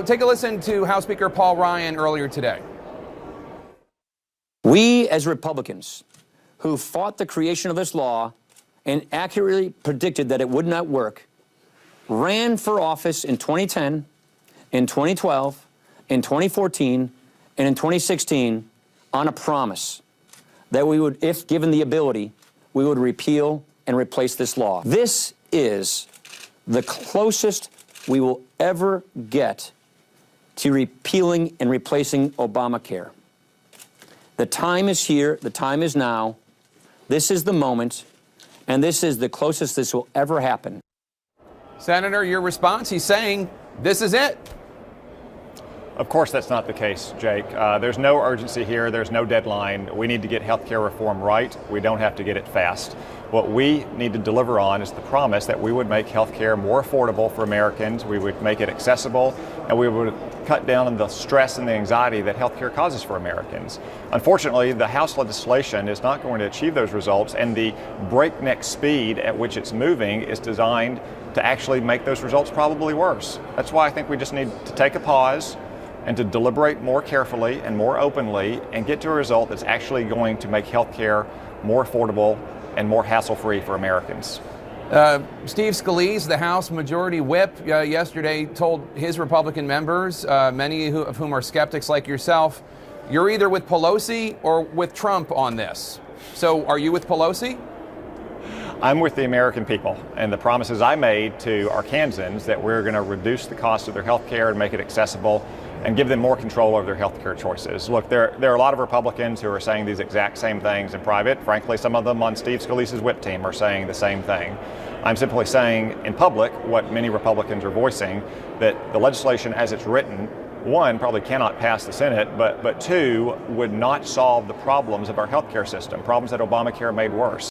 Take a listen to House Speaker Paul Ryan earlier today. We, as Republicans, who fought the creation of this law and accurately predicted that it would not work, ran for office in 2010, in 2012, in 2014, and in 2016 on a promise that we would, if given the ability, we would repeal and replace this law. This is the closest we will ever get to repealing and replacing Obamacare. The time is here, the time is now. This is the moment, and this is the closest this will ever happen. Senator, your response, he's saying this is it. Of course that's not the case, Jake. There's no urgency here. There's no deadline. We need to get health care reform right. We don't have to get it fast. What we need to deliver on is the promise that we would make health care more affordable for Americans, we would make it accessible, and we would cut down on the stress and the anxiety that health care causes for Americans. Unfortunately, the House legislation is not going to achieve those results, and the breakneck speed at which it's moving is designed to actually make those results probably worse. That's why I think we just need to take a pause and to deliberate more carefully and more openly and get to a result that's actually going to make health care more affordable and more hassle-free for Americans. Steve Scalise, the House Majority Whip, yesterday told his Republican members, many of whom are skeptics like yourself, you're either with Pelosi or with Trump on this. So are you with Pelosi? I'm with the American people and the promises I made to Arkansans that we're going to reduce the cost of their health care and make it accessible and give them more control over their health care choices. Look, there are a lot of Republicans who are saying these exact same things in private. Frankly, some of them on Steve Scalise's whip team are saying the same thing. I'm simply saying in public what many Republicans are voicing, that the legislation as it's written, one, probably cannot pass the Senate, but two, would not solve the problems of our health care system, problems that Obamacare made worse.